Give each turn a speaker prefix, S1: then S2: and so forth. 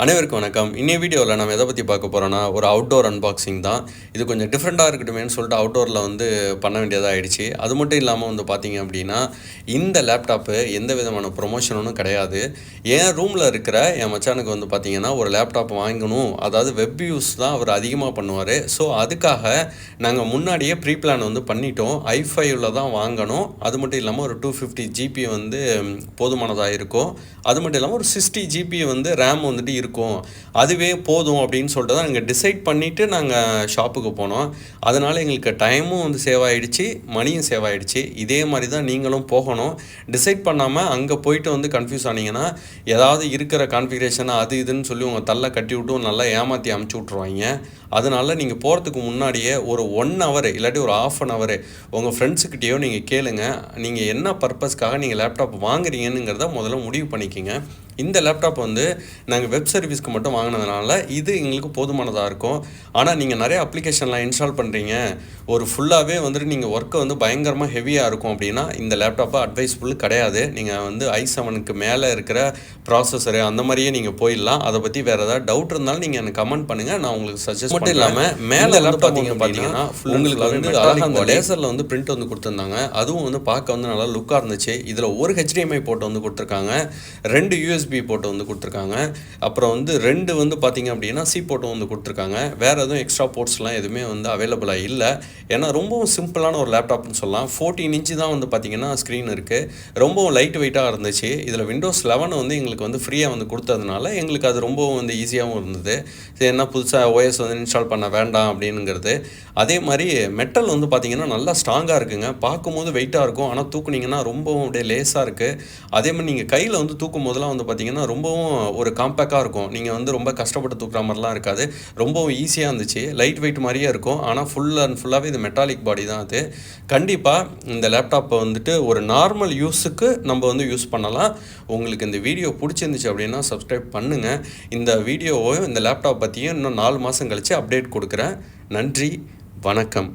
S1: அனைவருக்கும் வணக்கம். இன்னைய வீடியோவில் நம்ம எதை பற்றி பார்க்க போகிறோன்னா, ஒரு அவுட்டோர் அன்பாக்சிங் தான். இது கொஞ்சம் டிஃப்ரெண்ட்டாக இருக்கட்டுமேன்னு சொல்லிட்டு அவுட்டோரில் பண்ண வேண்டியதாக ஆயிடுச்சு. அது மட்டும் இல்லாமல் பார்த்தீங்க அப்படின்னா, இந்த லேப்டாப்பு எந்த விதமான ப்ரொமோஷனும் கிடையாது. என் ரூமில் இருக்கிற என் மச்சானுக்கு பார்த்தீங்கன்னா, ஒரு லேப்டாப் வாங்கணும், அதாவது வெப் யூஸ் தான் அவர் அதிகமாக பண்ணுவார். ஸோ அதுக்காக நாங்கள் முன்னாடியே ப்ரீ பிளான் பண்ணிட்டோம். i5ல் தான் வாங்கணும். அது மட்டும் இல்லாமல் ஒரு 250 ஜிபி போதுமானதாக இருக்கும். அது மட்டும் இல்லாமல் ஒரு 60 ஜிபி ரேம் இருக்கும். அதுவே போதும் அப்படின்னு சொல்லிட்டு தான் நாங்கள் டிசைட் பண்ணிவிட்டு நாங்கள் ஷாப்புக்கு போனோம். அதனால் எங்களுக்கு டைமும் சேவ் ஆகிடுச்சு, மணியும் சேவ் ஆகிடுச்சு. இதே மாதிரி தான் நீங்களும் போகணும். டிசைட் பண்ணாமல் அங்கே போயிட்டு கன்ஃபியூஸ் ஆனீங்கன்னா, ஏதாவது இருக்கிற கான்ஃபிகரேஷன் அது இதுன்னு சொல்லி உங்கள் தள்ள கட்டி விட்டு நல்லா ஏமாற்றி அமுச்சு விட்ருவாங்க. அதனால் நீங்கள் போகிறதுக்கு முன்னாடியே ஒரு 1 ஹவர் இல்லாட்டி ஒரு ½ அன் ஹவர் உங்கள் ஃப்ரெண்ட்ஸுக்கிட்டேயோ நீங்கள் கேளுங்க. நீங்கள் என்ன பர்பஸ்க்காக நீங்கள் லேப்டாப் வாங்குறீங்கங்கிறத முதல்ல முடிவு பண்ணிக்கிங்க. இந்த லேப்டாப் நாங்கள் வெப் சர்வீஸ்க்கு மட்டும் வாங்கினதுனால இது எங்களுக்கு போதுமானதாக இருக்கும். ஆனால் நீங்கள் நிறைய அப்ளிகேஷன்லாம் இன்ஸ்டால் பண்ணுறீங்க, ஒரு ஃபுல்லாகவே நீங்கள் ஒர்க்கை பயங்கரமாக ஹெவியாக இருக்கும் அப்படின்னா இந்த லேப்டாப்பை அட்வைஸ்ஃபுல் கிடையாது. நீங்கள் i7க்கு மேலே இருக்கிற ப்ராசஸரு அந்த மாதிரியே நீங்கள் போயிடலாம். அதை பற்றி வேறு ஏதாவது டவுட் இருந்தாலும் நீங்கள் எனக்கு கமெண்ட் பண்ணுங்கள், நான் உங்களுக்கு சஜஸ்ட் மட்டும் இல்லாமல் மேலே லேப்டாப் பார்த்தீங்கன்னா உங்களுக்கு அழகாக அந்த லேசரில் பிரிண்ட் கொடுத்துருந்தாங்க. அதுவும் பார்க்க நல்லா லுக்காக இருந்துச்சு. இதில் ஒரு HDMI போட்டு கொடுத்துருக்காங்க, 2 USB போட்டு கொடுத்துருக்காங்க. அப்புறம் 2 பார்த்தீங்க அப்படின்னா சி போட்டு கொடுத்துருக்காங்க. வேறு எதுவும் எக்ஸ்ட்ரா போர்ட்ஸ்லாம் எதுவுமே அவைலபிளாக இல்லை. ஏன்னா ரொம்பவும் சிம்பிளான ஒரு லேப்டாப்னு சொல்லலாம். 14 இன்ச்சு தான் பார்த்தீங்கன்னா ஸ்க்ரீன் இருக்குது. ரொம்பவும் லைட் வெயிட்டாக இருந்துச்சு. இதில் விண்டோஸ் 11 எங்களுக்கு ஃப்ரீயாக கொடுத்ததுனால எங்களுக்கு அது ரொம்பவும் ஈஸியாகவும் இருந்தது. என்ன புதுசாக OS இன்ஸ்டால் பண்ண வேண்டாம் அப்படின்னுங்கிறது. அதே மாதிரி மெட்டல் பார்த்தீங்கன்னா நல்லா ஸ்ட்ராங்காக இருக்குங்க. பார்க்கும்போது வெயிட்டாக இருக்கும், ஆனால் தூக்குனிங்கன்னா ரொம்பவும் அப்படியே லேஸாக இருக்குது. அதே மாதிரி நீங்கள் கையில் தூக்கும் போதெல்லாம் பார்த்தீங்கன்னா ரொம்பவும் ஒரு காம்பேக்டாக இருக்கும். நீங்கள் ரொம்ப கஷ்டப்பட்டு தூக்குற மாதிரிலாம் இருக்காது. ரொம்பவும் ஈஸியாக இருந்துச்சு. லைட் வெயிட் மாதிரியே இருக்கும், ஆனால் ஃபுல்லாகவே இது மெட்டாலிக் பாடி தான். அது கண்டிப்பாக இந்த லேப்டாப்பை ஒரு நார்மல் யூஸுக்கு நம்ம யூஸ் பண்ணலாம். உங்களுக்கு இந்த வீடியோ பிடிச்சிருந்துச்சு அப்படின்னா சப்ஸ்கிரைப் பண்ணுங்கள். இந்த வீடியோவை இந்த லேப்டாப் பற்றியும் இன்னும் 4 மாதம் கழித்து அப்டேட் கொடுக்குறேன். நன்றி, வணக்கம்.